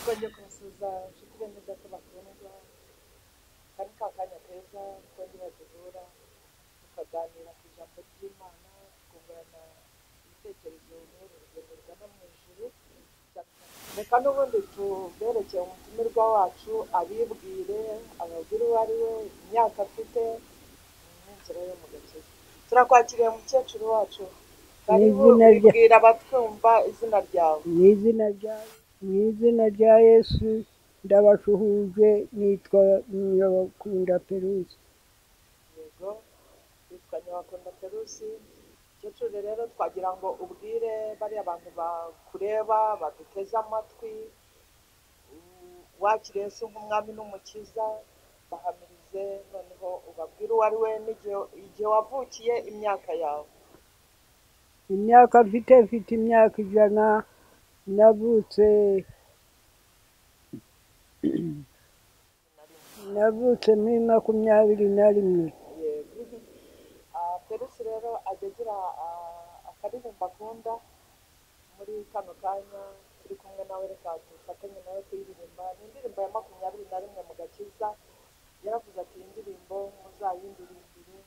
twajya kubasuza inshuti bene data bakundwa kandi ka kanya keza twongera duhura tukaganira ku ijambo ry'Imana tukungurana ibitekerezo muri uru rugendo rugana mu ijuru. Reka n'ubundi tuberekeye umutumirwa wacu abibwire ababwire uwo ari we, imyaka afite n'inzira yo mu gakiza. Turakwakiriye mukecuru wacu, karibu ubwira abatwumva izina ryawe. Mu izina rya Yesu ndabashuhuje, nitwa Nyabakunda Perusi. Yego, yitwa Nyabakunda Perusi. Mukecuru rero twagira ngo ubwire bariya abantu bakureba baduteze amatwi, wakiriye Yesu nk'umwami n'umukiza, bahamirize noneho ubabwire uwo ari we n'igihe wavukiye, imyaka yawe. Imyaka mfite imyaka 100. navutse muri 21. Yego. Perusi rero ajya agira akaririmbo akunda muri kano kanya turi kumwe nawe, reka dufatanye nawe kuyiririmba. Ni indirimbo ya 21 mu gakiza. Yaravuze ati iyi ndirimbo muzayindirimbire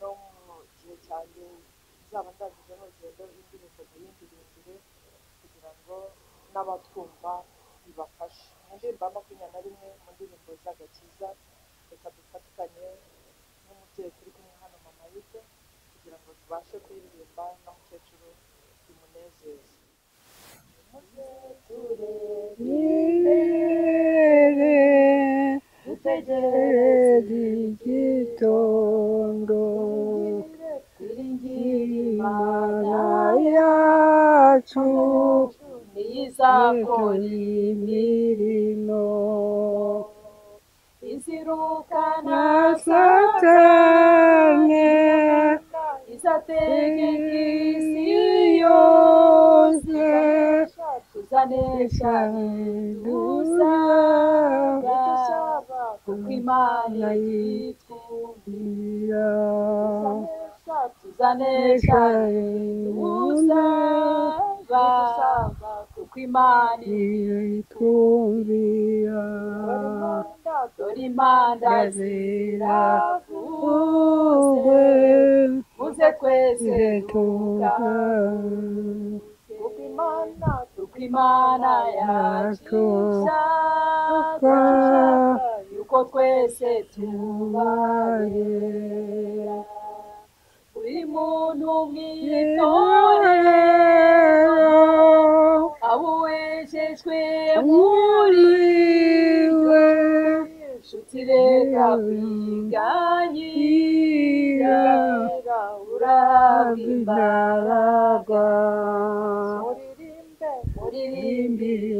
no mu gihe cyanjye nzaba ndangije n'urugendo, indirimbo muyindirimbire kugira ngo n'abatwumva bibafashe. Ni indirimbo ya 21 mu ndirimbo z'agakiza. Reka dufatikanye n'umubyeyi turi kumwe hano, mama Yude, kugira ngo tubashe kuyiririmba na mukecuru bimunezeze. Dutegereze igitondo, twiringire Imana yacu, niyizakora imirimo izirukana Satani, izategeka isi yose, tuzanesha dusaba, kuko Imana yitwumvira. Tuzanesha dusaba, kuko Imana yitwumvira. Dore impanda ziravuze, muze twese kuko Imana yacu ishaka yuko twese tubaye. Buri muntu mwitorero abuwejejwe muri we, nshuti reka kwiganyira, urahabwa imbaraga. Muririmbire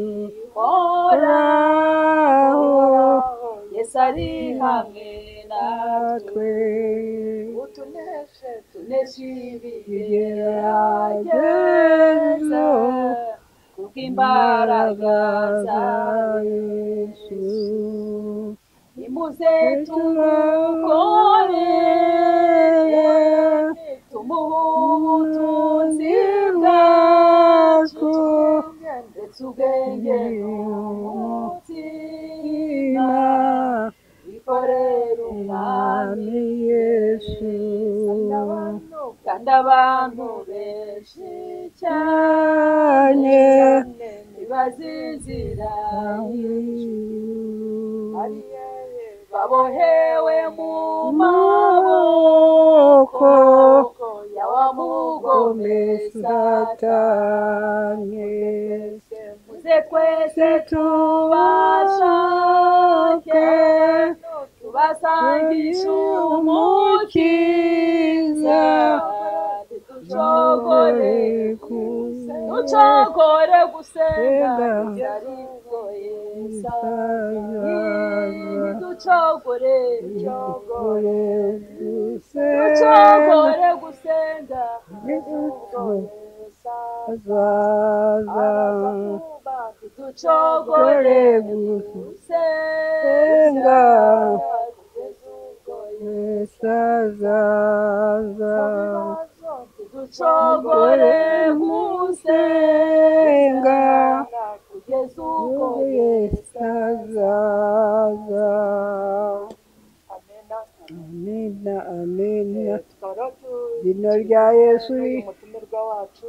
Uhoraho, Yesu ari hamwe natwe, tuneshe ibigeragezo kubw'imbaraga za Yesu. Nimuze tumukorere, tumuhe ubutunzi bwacu, ndetse ubwenge n'umutima, bikorere umwami Yesu. Kandi abantu benshi cyane ntibazizira babohewe mu maboko ya wa mugome Satani. Muze twese tubashake, tubasangishe umukiza, ducogore gusenga, ariko Yesu ducogore gusenga, ducogore gusenga, Yesu azaza. ducogore gusenga, kugeza ubwo Yesu azaza. amena. Amina, amina. Tukaba Izina rya Yesu n'uyu mutumirwa wacu,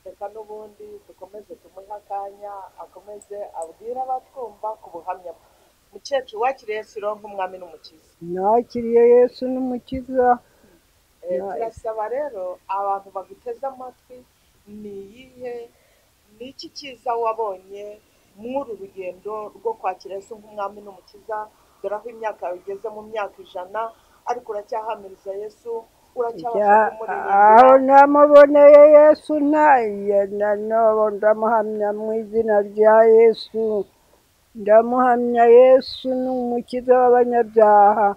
reka n'ubundi dukomeze tumuhe akanya akomeze abwire abatwumva ku buhamya bwe. Mukecuru wakiriye Yesu rero nk'umwami n'umukiza. nakiriye Yesu n'umukiza. Turasaba rero abantu baguteze amatwi, ni iki cyiza wabonye mw'uru rugendo rwo kwakira Yesu nk'umwami n'umukiza? Dore aho imyaka igeze mu myaka 100 ariko uracyahamiriza Yesu, uracyabasha aho kumuririmbira. namuboneye Yesu n'ubu ndamuhamya mu izina rya Yesu. Ndamuhamya Yesu ni umukiza w'abanyabyaha.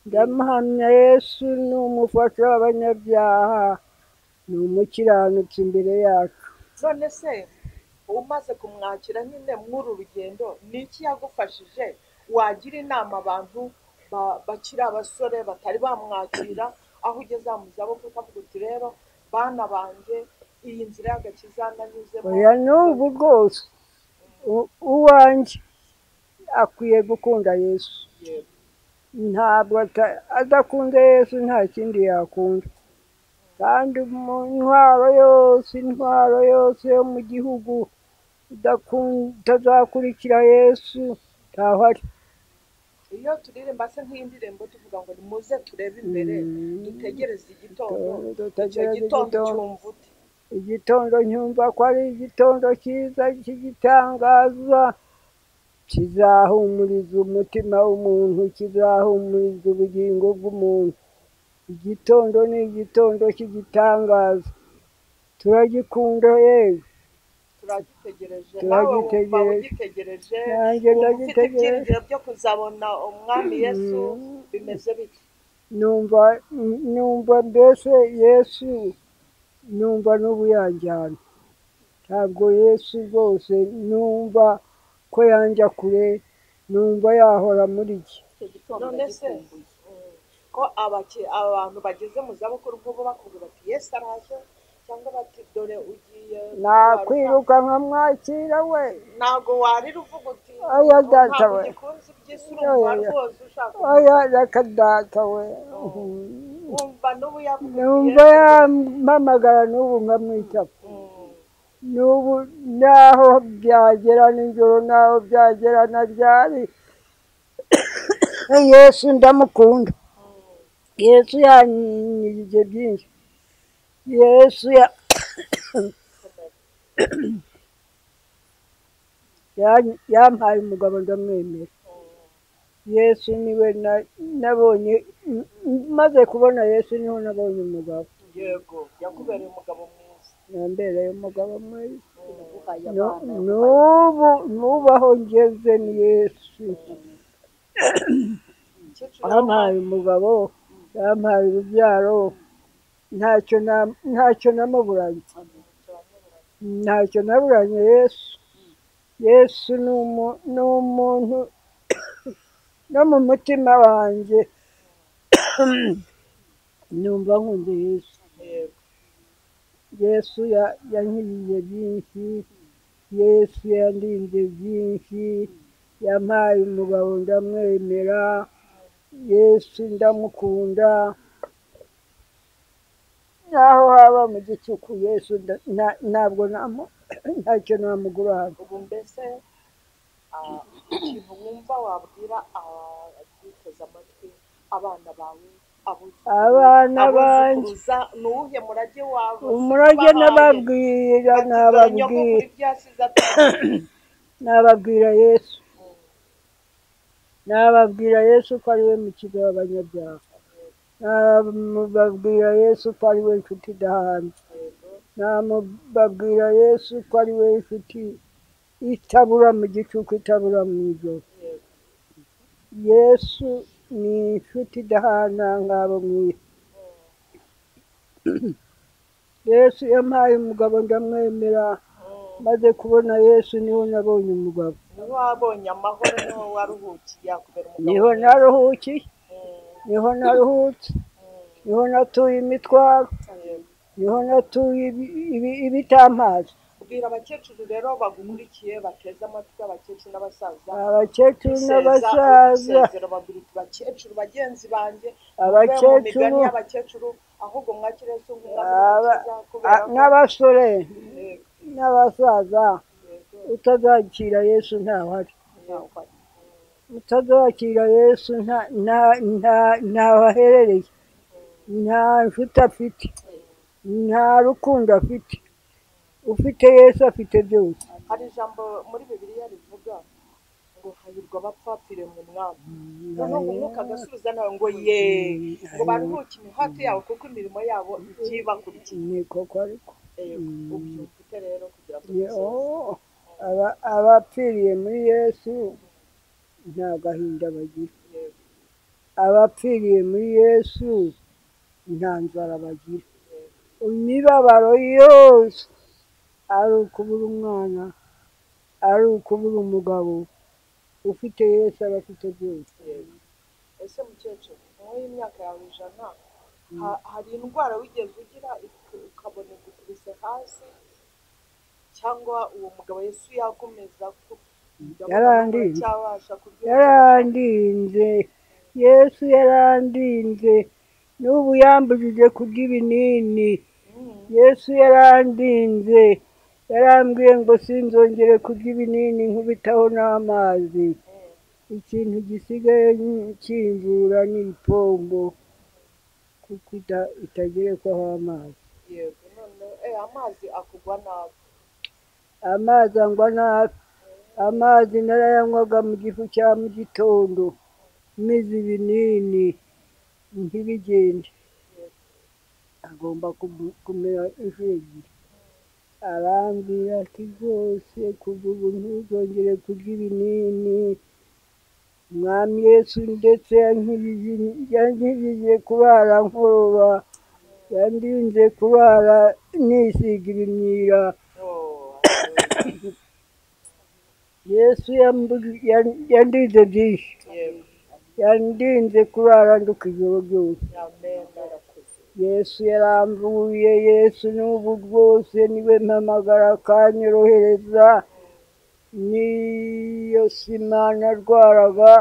Ndamuhamya Yesu ni umufasha w'abanyabyaha. Ni umukiranutsi imbere yacu. None se umaze kumwakira nyine mw'uru rugendo, ni iki yagufashije? Wagira inama abantu bakiri abasore batari bamwakira, aho ugeze mu zabukuru ukavuga uti rero bana banjye, iyi nzira y'agakiza nanyuzemo. Oya n'ubu rwose uwanjye akwiye gukunda Yesu. Yego. Ntabwo adakunze Yesu nta kindi yakunda. Kandi mu intwaro yose yo mu gihugu itazakurikira Yesu ntahari. Iyo turirimba se nk'iyi ndirimbo tuvuga ngo nimuze turebe imbere, dutegereze igitondo, icyo gitondo cyumva ute? Igitondo nyumva ko ari igitondo cyiza cy'igitangaza, kizahumuriza umutima w'umuntu, kizahumuriza ubugingo bw'umuntu. Igitondo ni igitondo cy'igitangaza, turagikunda yewe. Turagitegereje. Nawe wumva ugitegereje? Nanjye Wumva ufite ndagitegereje. ibyiringiro byo kuzabona umwami Yesu? Bimeze bite? Numva mbese Yesu, numva n'ubu yanjyana. Ntabwo Yesu rwose numva ko yanja kure, numva yahora muri iki. None se ko abantu bageze mu zabukuru nk'ubu bakubwira bati Yesu araje, cyangwa bati dore ugiye Nakwiruka nkamwakira we. ntabwo warira uvuga uti Oya data ntabwo we. ugikunze iby'isi, urumva rwose ushaka Oya reka data we. wumva n'ubu yavuga Numva yampamagara n'ubu nkamwitaba. N'ubu naho byagera nijoro, naho byagera na ryari, Yesu ndamukunda. Yesu yanyigije byinshi. Yesu yampaye umugabo ndamwemera. Yesu niwe nabonye, maze kubona Yesu niho nabonye umugabo. yego, yakubereye umugabo mwiza. Yambereye umugabo mwiza. N'ubu aho ngeze ni Yesu. Yampaye umugabo, yampaye urubyaro, ntacyo namuburanye. Ntacyo naburanye Yesu. Yesu ni umuntu no mu mutima wanjye numva nkunze Yesu. Yesu yankiriye byinshi, Yesu yandinze byinshi, yampaye umugabo ndamwemera, Yesu ndamukunda. Naho haba mu gicuku Yesu ntabwo ntacyo namugurana. Ubu mbese ikintu wumva wabwira abiteze amatwi, abana bawe, Abana banjye, ni uwuhe murage wawe? umurage nababwira Yesu. Nababwira Yesu ko ari we mukiza w'abanyabyaha. Nababwira Yesu ko ari we nshuti idahanze. Nababwira Yesu ko ari we nshuti itabura mu gicuku, itabura mu ijoro. Yesu ni inshuti idahana nk'abo mu isi. Yesu yampaye umugabo ndamwemera, maze kubona Yesu niho nabonye umugabo. Niho wabonye amahoro, niho waruhukiye, yakubera umugabo. Niho naruhukiye, niho naruhutse, niho natuye imitwaro, niho natuye ibitampaza. bwira abakecuru rero bagukurikiye bateze amatwi, abakecuru n'abasaza, abakecuru n'abasaza, babwira uti bakecuru bagenzi banjye, abakecuru mu migani y'abakecuru, ahubwo mwakire Yesu nk'umukiza, kubera ko n'abasore n'abasaza, utazakira Yesu ntawari, utazakira Yesu ntaho aherereye, nta nshuti afite, nta rukundo afite. Ufite Yesu afite byose. Hari ijambo muri Bibiliya rivuga ngo hahirwa abapfapfire mu mwami, noneho ngo umwuka agasubiza nawe ngo ye, ngo baruhuke imihati yabo kuko imirimo yabo ibyibakurikiye. Ni koko ariko ubyumvite rero kugira ngo abapfiriye muri Yesu nta gahinda bagira, abapfiriye muri Yesu nta nzara bagira, imibabaro yose ari ukubura umwana, ari ukubura umugabo, ufite Yesu aba afite byose. Ese mukecuru, muri imyaka yawe 100, hari indwara wigeze ugira ukabona igukubise hasi, cyangwa uwo mugabo Yesu yakomeza yarandinze, Yesu yarandinze, n'ubu yambujije kurya ibinini. Yesu yarandinze, yarambwiye ngo sinzongere kurya ibinini nkubitaho n'amazi, ikintu gisigaye kimvura ni ipombo kuko itagerekwaho amazi. Yego, none amazi akugwa nabi. Amazi angwa nabi, amazi narayanywaga mu gifu cya mu gitondo, mize ibinini ntibigende, agomba kumera inshuro ebyiri. Arambwira ati rwose kuva ubu ntuzongere kurya ibinini. Mwami Yesu ndetse yankijije kurara nkorora, yandinze kurara nisigira imyira. Yesu yandinze byinshi, yandinze kurara nduka ijoro ryose. Yesu yaramvuye, Yesu n'ubu rwose niwe mpamagara akanyorohereza. Niyo sima narwaraga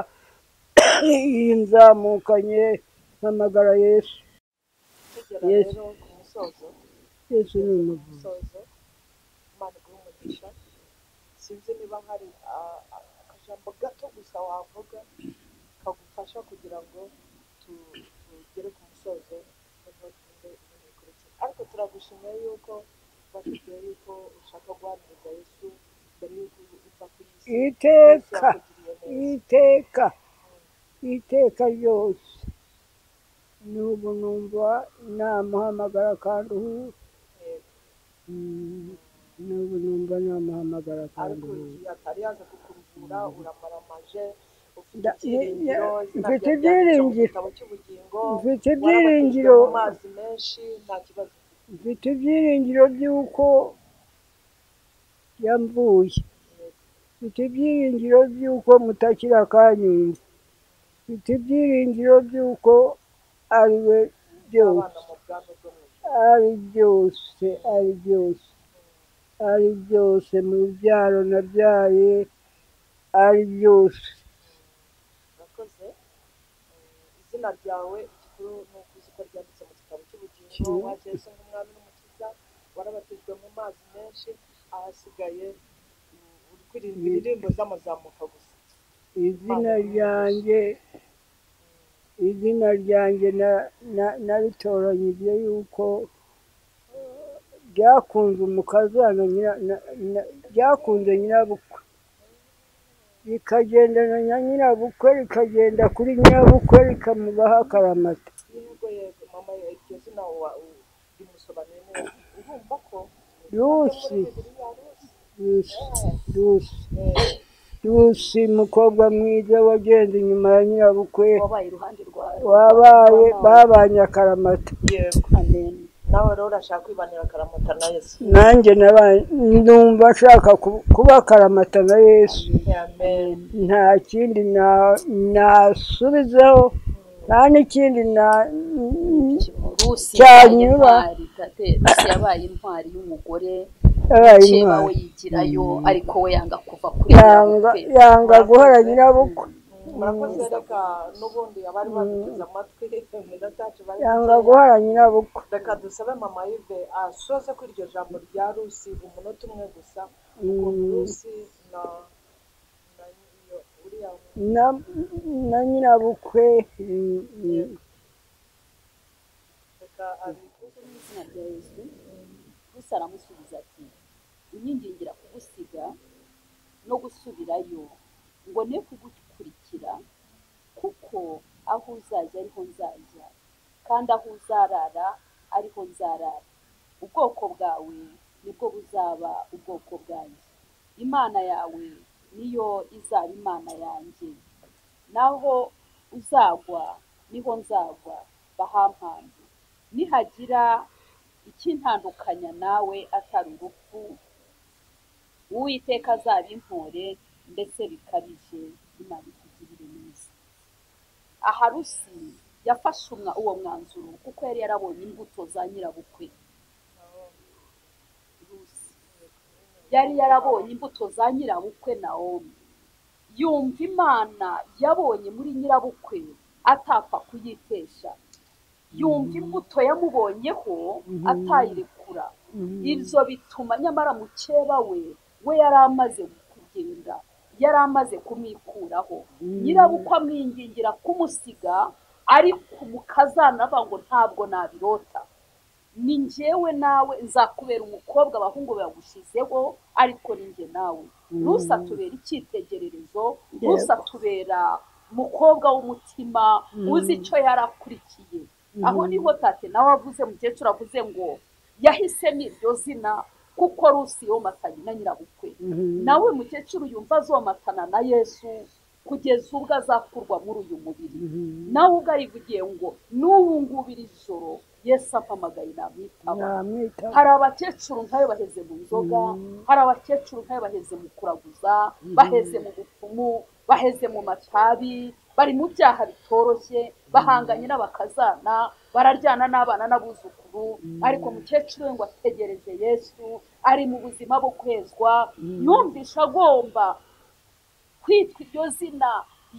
iyi nzamukanye mpamagara Yesu. Yesu ni umuvuzi. Sinzi niba hari akajambo gato gusa wavuga kagufasha kugira ngo tugere ku musozo, ariko turagushimiye yuko batubwiye yuko ushaka guhamiriza Yesu mbere yuko uva ku isi. Iteka ryose n'ubu numva namuhamagara kandi n'ubu numva namuhamagara kandi ariko atari yaza kukuruvura uramaramaje, mfite ibyiringiro amazi menshi nta kibazo, mfite ibyiringiro by'uko yamvuye, mfite ibyiringiro by'uko mutakira akanyumva, mfite ibyiringiro by'uko ari we byose, ari byose mu byaro nabyaye, ari byose. Izina ryawe igikuru ni ukuzi ko ryanditse mu gitabo cy'ubugingo, wakira Yesu nk'umwami n'umukiza, warabatijwe mu mazi menshi, ahasigaye uri kuririmba indirimbo z'amazamuka gusa. izina ryanjye naritoranyije yuko ryakunze umukazana, ryakunze nyirabukwe, rikagendana na nyirabukwe, rikagenda kuri nyirabukwe, rikamubaho akaramata. Yego mama, iryo zina rimusobanuye neza, urumva ko Rusi umukobwa mwiza wagenze inyuma ya nyirabukwe, wabaye iruhande rwawe, babanye akaramata. Nawe rero urashaka kwibanira akaramata na Yesu? Nanjye numva nshaka kuba akaramata na Yesu. Nta kindi nasubizaho, nta n'ikindi cyanyura. Rusi yabaye intwari y'umugore yabaye mukeba we intwari yigirayo ariko we yanga kuva kuri yanga nyirabukwe yanga guhora nyirabukwe murakoze reka n'ubundi abari baduteze amatwi iminota yacu bari yanga mikeya. guhora nyirabukwe reka dusabe mama Yves asoze ko iryo jambo rya Rusi umunota umwe gusa ukuntu Rusi na uriya na nyirabukwe reka mu izina rya Yesu gusa aramusubiza ati unyingingira kugusiga no gusubirayo ngo ne kugukurikira kuko aho uzajya ariho nzajya kandi aho uzarara ariho nzarara ubwoko bwawe nibwo buzaba ubwoko bwanjye imana yawe niyo izaba imana yanjye naho uzagwa niho nzagwa bahampambe nihagira ikintandukanya nawe atari urupfu uwiteka azabimpore ndetse bikabije imana ikugirire neza. aha Rusi yafashe uwo mwanzuro kuko yari yarabonye imbuto za nyirabukwe. Rusi yari yarabonye imbuto za nyirabukwe Nawomi, yumva imana yabonye muri nyirabukwe atapfa kuyitesha, yumva imbuto yamubonyeho atayirekura. ibyo bituma nyamara mukeba we yari amaze kugenda, yari amaze kumwikuraho. nyirabukwe amwingingira kumusiga ariko mukazana avuga ngo ntabwo nabirota, ni njyewe nawe nzakubera umukobwa abahungu bagushyizeho ariko ni njye nawe. Rusi atubera icyitegererezo, Rusi atubera umukobwa w'umutima uzi icyo yarakurikiye. aho niho tate nawe avuze, mukecuru avuze ngo yahisemo iryo zina kuko Rusi yomatanye na nyirabukwe. nawe mukecuru yumva azomatana na Yesu kugeza ubwo azakurwa muri uyu mubiri. nawe ubwo arivugiye ngo n'ubu ngubu iri joro Yesu ampamagaye namwitaba. hari abakecuru nkayo baheze mu nzoga, hari abakecuru nkayo baheze mu kuraguza, baheze mu bupfumu, baheze mu matabi, bari mu byaha bitoroshye, bahanganye n'abakazana, bararyana n'abana n'abuzukuru. ariko mukecuru we ngo ategereje Yesu, ari mu buzima bwo kwezwa, yumvisha agomba kwitwa iryo zina,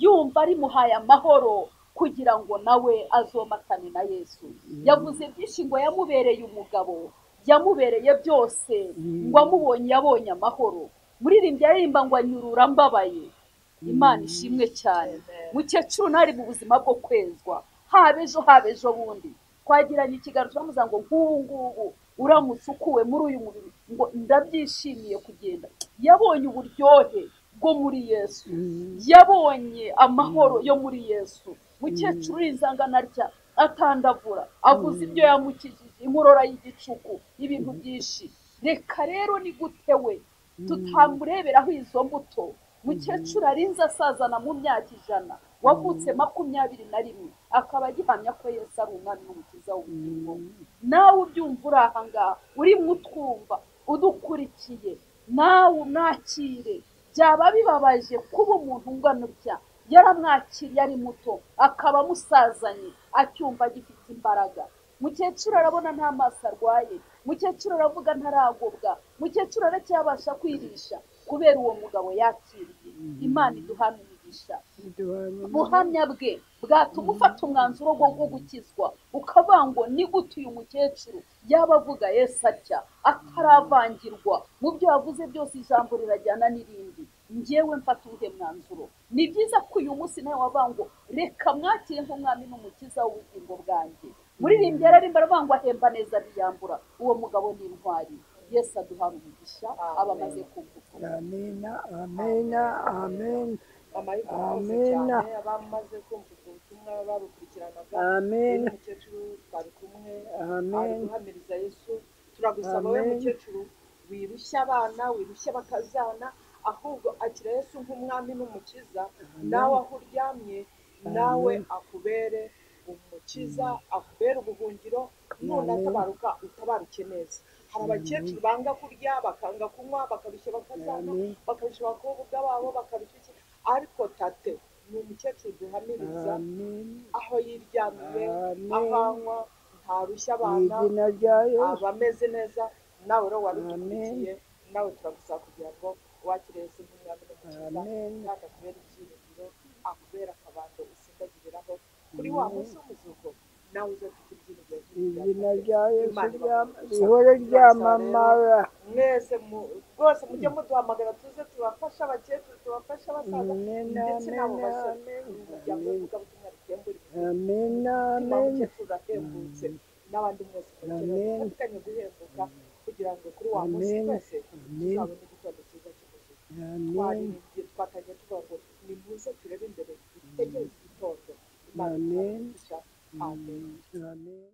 yumva rimuhaye amahoro kugira ngo nawe azomatane na Yesu. yavuze byinshi ngo yamubereye umugabo, yamubereye byose, ngo amubonye yabonye amahoro. muririmbyi aririmba ngo anyurura mbabaye. imana ishimwe cyane. mukecuru ntari mu buzima bwo kwezwa, haba ejo bundi twagiranye ikiganiro turamuza ngo nk'ubu ngubu uramutse ukuwe muri uyu mubiri ngo ndabyishimiye kugenda. yabonye uburyohe bwo muri Yesu, yabonye amahoro yo muri Yesu. mukecuru urinzangana atya atandavura, avuze ibyo yamukijije, inkorora y'igicuku, ibintu byinshi. reka rero ni gute we tutamureberaho izo mbuto? mukecuru arinze asazana mu myaka 100, wavutse 21, akaba agihamya ko Yesu ari umwami n'umukiza w'ubugingo. nawe ubyumva uri aha ngaha urimo utwumva udukurikiye, nawe umwakire. byaba bibabaje kuba umuntu ungana utya yaramwakiriye ari muto, akaba amusazanye acyumva agifite imbaraga. mukecuru arabona nta maso arwaye, mukecuru aravuga ntaragobwa, mukecuru aracyabasha kwirisha kubera uwo mugabo yakiriye. imana iduhana umugisha. ubuhamya bwe bwatuma ufata umwanzuro wo gukizwa, ukavuga ngo ni gute uyu mukecuru yaba avuga Yesu atya ataravangirwa mu byo yavuze byose, ijambo rirajyana n'irindi. njyewe mfata uwuhe mwanzuro? ni byiza ko uyu munsi nawe wavuga ngo reka mwakire nk'umwami n'umukiza w'ubugingo bwanjye. muririmbyi ararimba aravuga ngo ahemba neza ntiyambura. uwo mugabo ni intwari. Yesu aduhana umugisha, aba amaze kumvuka. amena amena amen. amena abamaze kumva ubutumwa babukurikiranaga. mukecuru twari kumwe ari guhamiriza Yesu. turagusaba we mukecuru, wirushya abana, wirushya bakazana, ahubwo akira Yesu nk'umwami n'umukiza. nawe aho uryamye nawe akubere umukiza, akubere ubuhungiro. none atabaruka utabaruke neza. hari abakecuru banga kurya, bakanga kunywa, bakarushya bakazana, bakarushya abakobwa babo, bakarushya iki. ariko tate ni umukecuru duhamiriza, aho yiryamiye, aho anywa, ntarushya abana, aba ameze neza. nawe rero wari udukurikiye nawe turagusaba kugira ngo wakire Yesu nk'umwami n'umukiza Amen. kandi akubere ibyiringiro akubere akabando usindagiriraho kuri wa munsi w'umuzuko nawe uze ufite ibyiringiro izina rya Yesu Imana ibahe rihore ryamamara. mwese rwose mujye muduhamagara tuze tubafashe abakecuru tubafashe abasaza ndetse n'abo basore umuryango w'ivugabutumwa ritembura Amena, umutima amen. w'umukecuru urahembutse n'abandi mwese mukeneye Amen. dufatikanye guhembuka kugira ngo kuri wa munsi Amen. twese Amen. tuzabone igitondo cyiza cy'umuzuko Amen. twaririmbye twatangiye tuvuga ngo nimuze turebe imbere dutegereze igitondo imana Amen. izadukiza amen Amen.